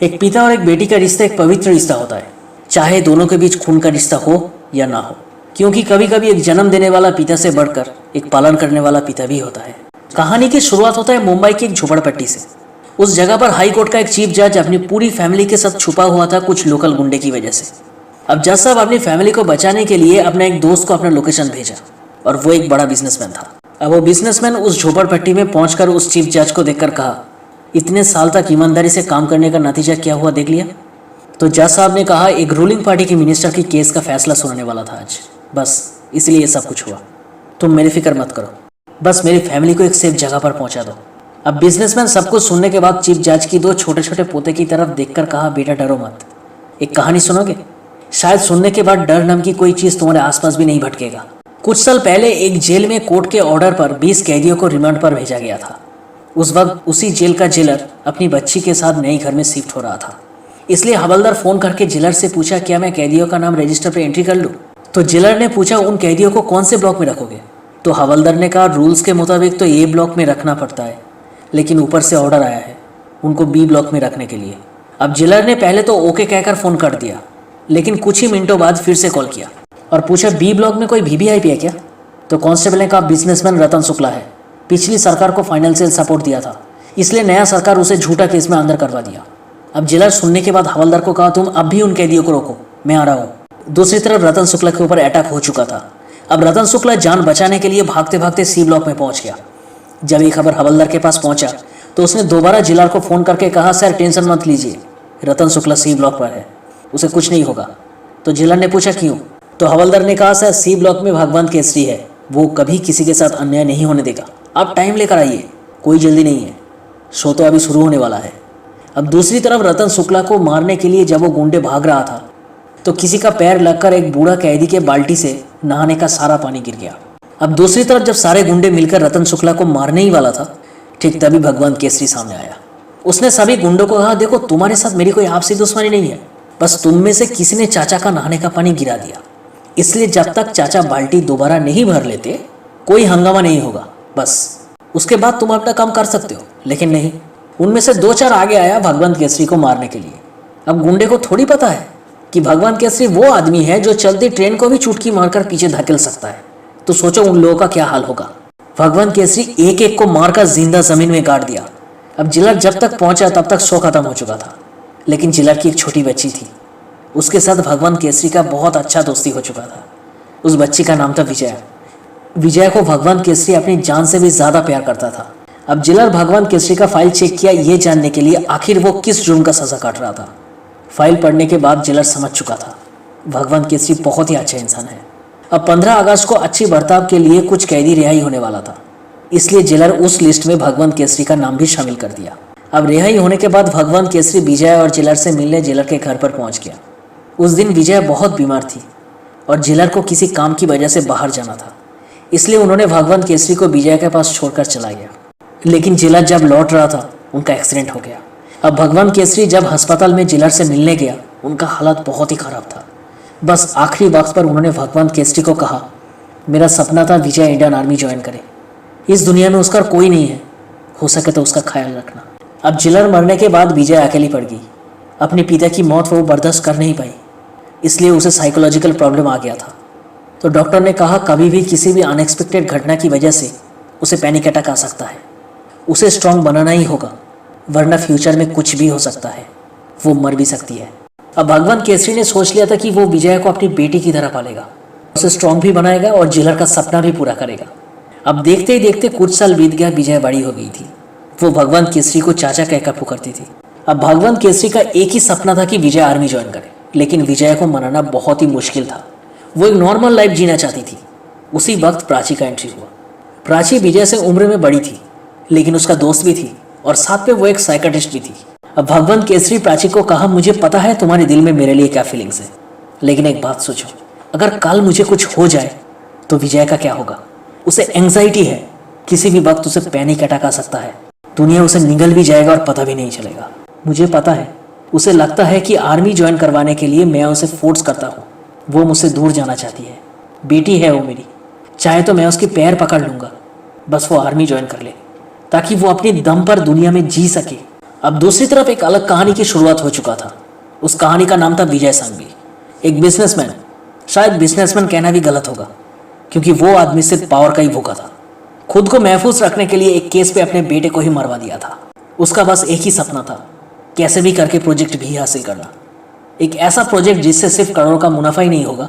एक पिता और एक बेटी का रिश्ता एक पवित्र रिश्ता होता है, चाहे दोनों के बीच खून का रिश्ता हो या ना हो। क्योंकि कभी कभी एक जन्म देने वाला पिता से बढ़कर एक पालन करने वाला पिता भी होता है। कहानी की शुरुआत होता है मुंबई की एक झोपड़पट्टी से। उस जगह पर हाई कोर्ट का एक चीफ जज अपनी पूरी फैमिली के साथ छुपा हुआ था कुछ लोकल गुंडे की वजह से। अब जज साहब अपनी फैमिली को बचाने के लिए अपने एक दोस्त को अपना लोकेशन भेजा, और वो एक बड़ा बिजनेसमैन था। अब वो बिजनेसमैन उस झोपड़पट्टी में पहुंचकर उस चीफ जज को देखकर कहा, इतने साल तक ईमानदारी से काम करने का नतीजा क्या हुआ देख लिया? तो जज साहब ने कहा, एक रूलिंग पार्टी की मिनिस्टर की केस का फैसला सुनाने वाला था आज, बस इसलिए ये सब कुछ हुआ। तुम मेरी फिक्र मत करो, बस मेरी फैमिली को एक सेफ जगह पर पहुंचा दो। अब बिजनेसमैन सब कुछ सुनने के बाद चीफ जज की दो छोटे छोटे पोते की तरफ देखकर कहा, बेटा डरो मत, एक कहानी सुनोगे? शायद सुनने के बाद डर नाम की कोई चीज तुम्हारे आसपास भी नहीं भटकेगा। कुछ साल पहले एक जेल में कोर्ट के ऑर्डर पर 20 कैदियों को रिमांड पर भेजा गया था। उस वक्त उसी जेल का जेलर अपनी बच्ची के साथ नए घर में शिफ्ट हो रहा था। इसलिए हवलदार फोन करके जेलर से पूछा, क्या मैं कैदियों का नाम रजिस्टर पे एंट्री कर लूँ? तो जेलर ने पूछा, उन कैदियों को कौन से ब्लॉक में रखोगे? तो हवलदार ने कहा, रूल्स के मुताबिक तो ए ब्लॉक में रखना पड़ता है, लेकिन ऊपर से ऑर्डर आया है उनको बी ब्लॉक में रखने के लिए। अब जेलर ने पहले तो ओके कहकर फ़ोन कर दिया, लेकिन कुछ ही मिनटों बाद फिर से कॉल किया और पूछा, बी ब्लॉक में कोई वीवीआईपी है क्या? तो कांस्टेबल ने कहा, बिजनेसमैन रतन शुक्ला है, पिछली सरकार को फाइनेंशियल सपोर्ट दिया था, इसलिए नया सरकार उसे झूठा केस में अंदर करवा दिया। अब जेलर सुनने के बाद हवलदार को कहा, तुम अब भी उन कैदियों को रोको, मैं आ रहा हूँ। दूसरी तरफ रतन शुक्ला के ऊपर अटैक हो चुका था। अब रतन शुक्ला जान बचाने के लिए भागते भागते सी ब्लॉक में पहुंच गया। जब ये खबर हवलदार के पास पहुंचा तो उसने दोबारा जेलर को फोन करके कहा, सर टेंशन मत लीजिए, रतन शुक्ला सी ब्लॉक पर है, उसे कुछ नहीं होगा। तो जेलर ने पूछा, क्यों? तो हवलदार ने कहा, सर सी ब्लॉक में भगवंत केसरी है, वो कभी किसी के साथ अन्याय नहीं होने देगा, आप टाइम लेकर आइए, कोई जल्दी नहीं है, शो तो अभी शुरू होने वाला है। अब दूसरी तरफ रतन शुक्ला को मारने के लिए जब वो गुंडे भाग रहा था तो किसी का पैर लगकर एक बूढ़ा कैदी के बाल्टी से नहाने का सारा पानी गिर गया। अब दूसरी तरफ जब सारे गुंडे मिलकर रतन शुक्ला को मारने ही वाला था, ठीक तभी भगवंत केसरी सामने आया। उसने सभी गुंडों को कहा, देखो तुम्हारे साथ मेरी कोई आपसी दुश्मनी नहीं है, बस तुम में से किसी ने चाचा का नहाने का पानी गिरा दिया, इसलिए जब तक चाचा बाल्टी दोबारा नहीं भर लेते कोई हंगामा नहीं होगा, बस उसके बाद तुम अपना काम कर सकते हो। लेकिन नहीं, उनमें से 2-4 आगे आया भगवंत केसरी को मारने के लिए। अब गुंडे को थोड़ी पता है कि भगवंत केसरी वो आदमी है जो चलती ट्रेन को भी चुटकी मारकर पीछे धकेल सकता है। तो सोचो उन लोगों का क्या हाल होगा। भगवंत केसरी एक एक को मारकर जिंदा जमीन में गाड़ दिया। अब जिलर जब तक पहुंचा तब तक शो खत्म हो चुका था, लेकिन जिलर की एक छोटी बच्ची थी, उसके साथ भगवंत केसरी का बहुत अच्छा दोस्ती हो चुका था। उस बच्ची का नाम था विजया। विजय को भगवंत केसरी अपनी जान से भी ज्यादा प्यार करता था। अब जिलर भगवंत केसरी का फाइल चेक किया ये जानने के लिए आखिर वो किस जुर्म का सजा काट रहा था। फाइल पढ़ने के बाद जिलर समझ चुका था भगवंत केसरी बहुत ही अच्छा इंसान है। अब 15 अगस्त को अच्छी बर्ताव के लिए कुछ कैदी रिहाई होने वाला था, इसलिए जिलर उस लिस्ट में भगवंत केसरी का नाम भी शामिल कर दिया। अब रिहाई होने के बाद भगवंत केसरी विजय और जिलर से मिलने जिलर के घर पर पहुंच गया। उस दिन विजय बहुत बीमार थी और जिलर को किसी काम की वजह से बाहर जाना था, इसलिए उन्होंने भगवंत केसरी को विजय के पास छोड़कर चला गया। लेकिन जिलर जब लौट रहा था उनका एक्सीडेंट हो गया। अब भगवंत केसरी जब अस्पताल में जिलर से मिलने गया, उनका हालत बहुत ही खराब था। बस आखिरी वक्त पर उन्होंने भगवंत केसरी को कहा, मेरा सपना था विजय इंडियन आर्मी ज्वाइन करे, इस दुनिया में उसका कोई नहीं है, हो सके तो उसका ख्याल रखना। अब जिलर मरने के बाद विजय अकेली पड़ गई। अपने पिता की मौत वो बर्दाश्त कर नहीं पाई, इसलिए उसे साइकोलॉजिकल प्रॉब्लम आ गया था। तो डॉक्टर ने कहा कभी भी किसी भी अनएक्सपेक्टेड घटना की वजह से उसे पैनिक अटैक आ सकता है, उसे स्ट्रांग बनाना ही होगा, वरना फ्यूचर में कुछ भी हो सकता है, वो मर भी सकती है। अब भगवंत केसरी ने सोच लिया था कि वो विजय को अपनी बेटी की तरह पालेगा, उसे स्ट्रांग भी बनाएगा और जिलर का सपना भी पूरा करेगा। अब देखते ही देखते कुछ साल बीत गया, विजय बड़ी हो गई थी। वो भगवंत केसरी को चाचा कहकर पुकारती थी। अब भगवंत केसरी का एक ही सपना था कि विजय आर्मी ज्वाइन करे, लेकिन विजय को मनाना बहुत ही मुश्किल था। वो एक नॉर्मल लाइफ जीना चाहती थी। उसी वक्त प्राची का एंट्री हुआ। प्राची विजय से उम्र में बड़ी थी, लेकिन उसका दोस्त भी थी और साथ पे वो एक साइकियाट्रिस्ट भी थी। अब भगवंत केसरी प्राची को कहा, मुझे पता है तुम्हारे दिल में मेरे लिए क्या फीलिंग्स है, लेकिन एक बात सोचो, अगर कल मुझे कुछ हो जाए तो विजय का क्या होगा? उसे एंग्जाइटी है, किसी भी वक्त उसे पैनिक अटैक आ सकता है, दुनिया उसे निगल भी जाएगा और पता भी नहीं चलेगा। मुझे पता है उसे लगता है कि आर्मी ज्वाइन करवाने के लिए मैं उसे फोर्स करता हूँ, वो मुझसे दूर जाना चाहती है। बेटी है वो मेरी, चाहे तो मैं उसके पैर पकड़ लूँगा, बस वो आर्मी ज्वाइन कर ले ताकि वो अपने दम पर दुनिया में जी सके अब दूसरी तरफ एक अलग कहानी की शुरुआत हो चुका था। उस कहानी का नाम था विजय संघवी, एक बिजनेसमैन। शायद बिजनेसमैन कहना भी गलत होगा, क्योंकि वो आदमी सिर्फ पावर का ही भूखा था। खुद को महफूज रखने के लिए एक केस पे अपने बेटे को ही मरवा दिया था। उसका बस एक ही सपना था, कैसे भी करके प्रोजेक्ट भी हासिल करना। एक ऐसा प्रोजेक्ट जिससे सिर्फ करोड़ों का मुनाफा ही नहीं होगा,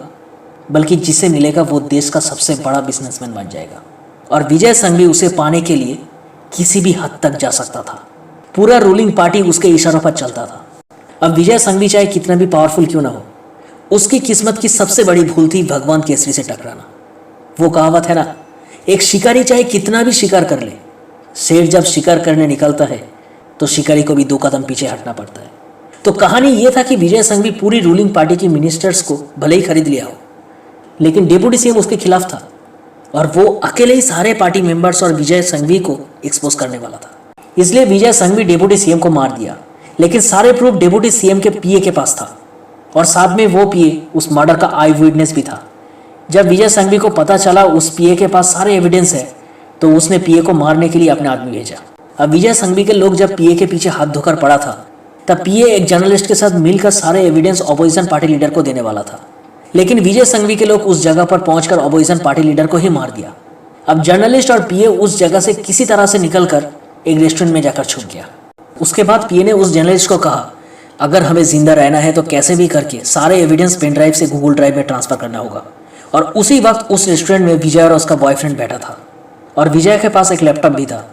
बल्कि जिसे मिलेगा वो देश का सबसे बड़ा बिजनेसमैन बन जाएगा। और विजय संघवी उसे पाने के लिए किसी भी हद तक जा सकता था। पूरा रूलिंग पार्टी उसके इशारों पर चलता था। अब विजय संघवी चाहे कितना भी पावरफुल क्यों ना हो, उसकी किस्मत की सबसे बड़ी भूल थी भगवान केसरी से टकराना। वो कहावत है ना, एक शिकारी चाहे कितना भी शिकार कर ले, शेर जब शिकार करने निकलता है तो शिकारी को भी 2 कदम पीछे हटना पड़ता है। तो कहानी ये था कि विजय संघवी पूरी रूलिंग पार्टी की मिनिस्टर्स को भले ही खरीद लिया हो, लेकिन डिप्टी सीएम उसके खिलाफ था और वो अकेले ही सारे पार्टी मेंबर्स और विजय संघवी को एक्सपोज करने वाला था। इसलिए विजय संघवी डिप्टी सीएम को मार दिया, लेकिन सारे प्रूफ डिप्टी सीएम के पीए के पास था और साथ में वो पीए उस मर्डर का आई विटनेस भी था। जब विजय संघवी को पता चला उस पीए के पास सारे एविडेंस है, तो उसने पीए को मारने के लिए अपने आदमी भेजा। अब विजय संघवी के लोग जब पीए के पीछे हाथ धोकर पड़ा था, तब पीए एक जर्नलिस्ट के साथ मिलकर सारे एविडेंस ऑपोजिशन पार्टी लीडर को देने वाला था, लेकिन विजय संघवी के लोग उस जगह पर पहुंचकर ऑपोजिशन पार्टी लीडर को ही मार दिया। अब जर्नलिस्ट और पीए उस जगह से किसी तरह से निकलकर एक रेस्टोरेंट में जाकर छुप गया। उसके बाद पीए ने उस जर्नलिस्ट को कहा, अगर हमें जिंदा रहना है तो कैसे भी करके सारे एविडेंस पेन ड्राइव से गूगल ड्राइव में ट्रांसफर करना होगा। और उसी वक्त उस रेस्टोरेंट में विजय और उसका बॉयफ्रेंड बैठा था और विजय के पास एक लैपटॉप भी था।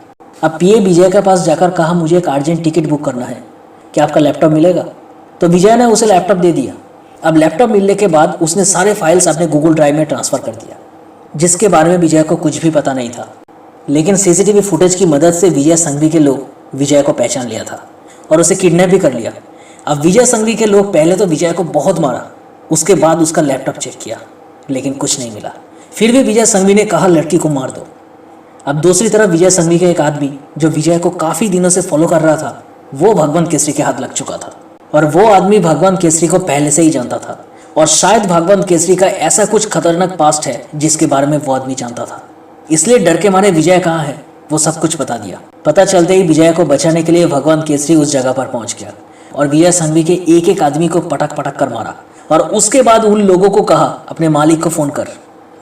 अब पीए विजय के पास जाकर कहा, मुझे एक अर्जेंट टिकट बुक करना है, क्या आपका लैपटॉप मिलेगा? तो विजय ने उसे लैपटॉप दे दिया। अब लैपटॉप मिलने के बाद उसने सारे फाइल्स अपने गूगल ड्राइव में ट्रांसफर कर दिया, जिसके बारे में विजय को कुछ भी पता नहीं था। लेकिन सीसीटीवी फुटेज की मदद से विजय संघवी के लोग विजय को पहचान लिया था और उसे किडनैप भी कर लिया। अब विजय संघवी के लोग पहले तो विजय को बहुत मारा, उसके बाद उसका लैपटॉप चेक किया, लेकिन कुछ नहीं मिला। फिर भी विजय संघवी ने कहा, लड़की को मार दो। अब दूसरी तरफ विजय संघवी का एक आदमी जो विजय को काफी दिनों से फॉलो कर रहा था, वो भगवान केसरी के हाथ लग चुका था और वो आदमी भगवान केसरी को पहले से ही जानता था और शायद भगवान केसरी का ऐसा कुछ खतरनाक पास्ट है जिसके बारे में वो आदमी जानता था। इसलिए डर के मारे विजय कहाँ है वो सब कुछ बता दिया। पता चलते ही विजय को बचाने के लिए भगवान केसरी उस जगह पर पहुंच गया और विजय संघवी के एक एक आदमी को पटक पटक कर मारा और उसके बाद उन लोगों को कहा, अपने मालिक को फोन कर,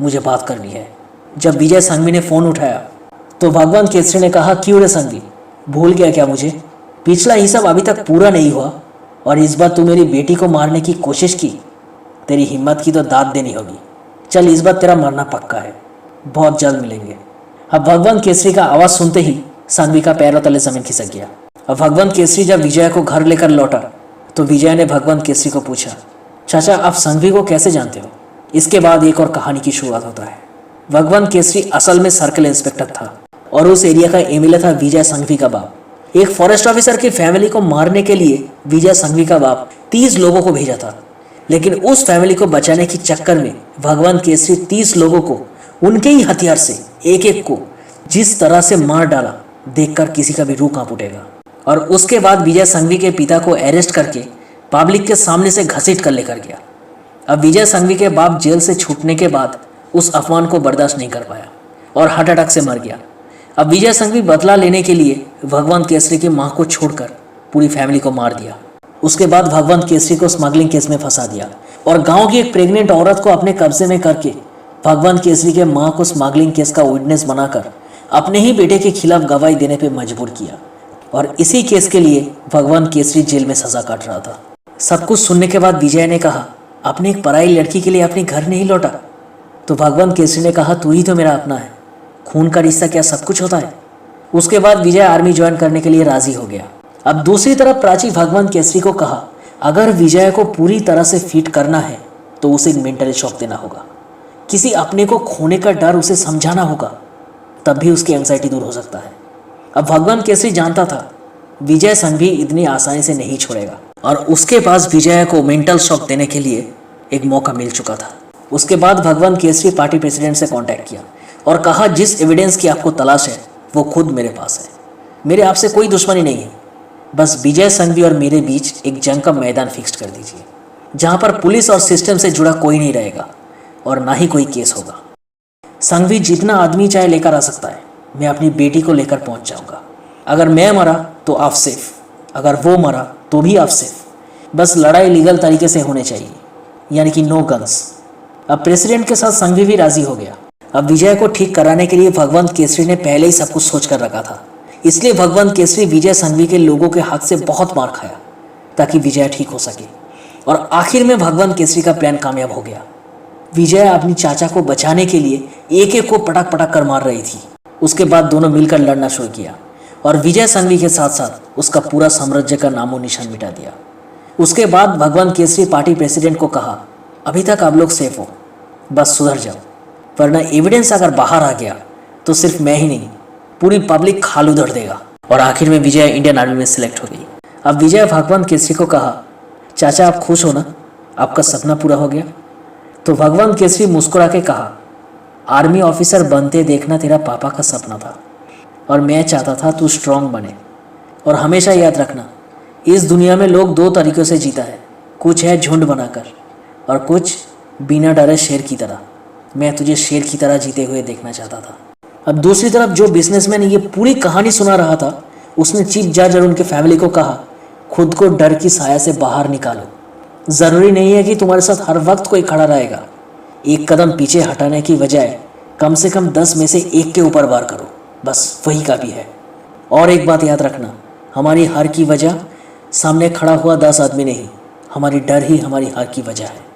मुझे बात करनी है। जब विजय संघवी ने फोन उठाया तो भगवान केसरी ने कहा, क्यों रे संघवी, भूल गया क्या मुझे? पिछला हिसाब अभी तक पूरा नहीं हुआ और इस बार तू मेरी बेटी को मारने की कोशिश की। तेरी हिम्मत की तो दाद देनी होगी। चल, इस बार तेरा मरना पक्का है, बहुत जल्द मिलेंगे। अब भगवान केसरी का आवाज सुनते ही संघवी का पैरों तले जमीन खिसक गया। अब भगवान केसरी जब विजय को घर लेकर लौटा तो विजय ने भगवान केसरी को पूछा, चाचा आप संघवी को कैसे जानते हो? इसके बाद एक और कहानी की शुरुआत होता है। भगवान केसरी असल में सर्कल इंस्पेक्टर था और उस एरिया का एमएलए था विजय संघवी का बाप। एक फॉरेस्ट ऑफिसर की फैमिली को मारने के लिए विजय संघवी का बाप 30 लोगों को भेजा था, लेकिन उस फैमिली को बचाने के चक्कर में भगवान केसरी 30 लोगों को उनके ही हथियार से एक एक को जिस तरह से मार डाला, देखकर किसी का भी रूह कांप उठेगा। और उसके बाद विजय संघवी के पिता को अरेस्ट करके पब्लिक के सामने से घसीट कर लेकर गया। अब विजय संघवी के बाप जेल से छूटने के बाद उस अपमान को बर्दाश्त नहीं कर पाया और हार्ट अटैक से मर गया। अब विजय संघवी बदला लेने के लिए भगवान केसरी की मां को छोड़कर पूरी फैमिली को मार दिया। उसके बाद भगवान केसरी को स्मगलिंग केस में फंसा दिया और गांव की एक प्रेग्नेंट औरत को अपने कब्जे में करके भगवान केसरी के मां को स्मगलिंग केस का विटनेस बनाकर अपने ही बेटे के खिलाफ गवाही देने पर मजबूर किया और इसी केस के लिए भगवान केसरी जेल में सजा काट रहा था। सब कुछ सुनने के बाद विजय ने कहा, अपने एक पराई लड़की के लिए अपने घर नहीं लौटा? तो भगवान केसरी ने कहा, तू ही तो मेरा अपना है, खून का रिश्ता क्या सब कुछ होता है? उसके बाद विजय आर्मी ज्वाइन करने के लिए राजी हो गया। अब दूसरी तरफ प्राची भगवान केसरी को कहा, अगर विजय को पूरी तरह से फिट करना है तो उसे मेंटली शॉक देना होगा, किसी अपने को खोने का डर उसे समझाना होगा, तब भी उसकी एंजाइटी दूर हो सकता है। अब भगवान केसरी जानता था विजय संघवी इतनी आसानी से नहीं छोड़ेगा और उसके पास विजय को मेंटल शॉक देने के लिए एक मौका मिल चुका था। उसके बाद भगवान केसरी पार्टी प्रेसिडेंट से कांटेक्ट किया और कहा, जिस एविडेंस की आपको तलाश है वो खुद मेरे पास है। मेरे आपसे कोई दुश्मनी नहीं है, बस विजय संघवी और मेरे बीच एक जंग का मैदान फिक्स कर दीजिए जहां पर पुलिस और सिस्टम से जुड़ा कोई नहीं रहेगा और ना ही कोई केस होगा। संघवी जितना आदमी चाहे लेकर आ सकता है, मैं अपनी बेटी को लेकर पहुंच जाऊंगा। अगर मैं मरा तो आप सेफ, अगर वो मरा तो भी आप सेफ। बस लड़ाई लीगल तरीके से होने चाहिए, यानी कि नो गन्स। अब प्रेसिडेंट के साथ संघवी भी राजी हो गया। अब विजय को ठीक कराने के लिए भगवंत केसरी ने पहले ही सब कुछ सोच कर रखा था। इसलिए भगवंत केसरी विजय संघवी के लोगों के हाथ से बहुत मार खाया ताकि विजय ठीक हो सके। और आखिर में भगवंत केसरी का प्लान कामयाब हो गया। विजय अपनी चाचा को बचाने के लिए एक एक को पटक पटक कर मार रही थी। उसके बाद दोनों मिलकर लड़ना शुरू किया और विजय संघवी के साथ साथ उसका पूरा साम्राज्य का नामो निशान मिटा दिया। उसके बाद भगवंत केसरी पार्टी प्रेसिडेंट को कहा, अभी तक आप लोग सेफ हो, बस सुधर जाओ, वरना एविडेंस अगर बाहर आ गया तो सिर्फ मैं ही नहीं, पूरी पब्लिक खाल उधड़ देगा। और आखिर में विजय इंडियन आर्मी में सिलेक्ट हो गई। अब विजय भगवंत केसरी को कहा, चाचा आप खुश हो ना, आपका सपना पूरा हो गया? तो भगवंत केसरी मुस्कुरा के कहा, आर्मी ऑफिसर बनते देखना तेरा पापा का सपना था और मैं चाहता था तू स्ट्रांग बने। और हमेशा याद रखना, इस दुनिया में लोग दो तरीक़ों से जीता है, कुछ है झुंड बनाकर और कुछ बिना डरे शेर की तरह। मैं तुझे शेर की तरह जीते हुए देखना चाहता था। अब दूसरी तरफ जो बिजनेसमैन ये पूरी कहानी सुना रहा था, उसने चीफ जज और उनके फैमिली को कहा, खुद को डर की साया से बाहर निकालो। ज़रूरी नहीं है कि तुम्हारे साथ हर वक्त कोई खड़ा रहेगा। एक कदम पीछे हटाने की बजाय कम से कम 10 में से एक के ऊपर वार करो, बस वही काफ़ी है। और एक बात याद रखना, हमारी हार की वजह सामने खड़ा हुआ 10 आदमी नहीं, हमारी डर ही हमारी हार की वजह है।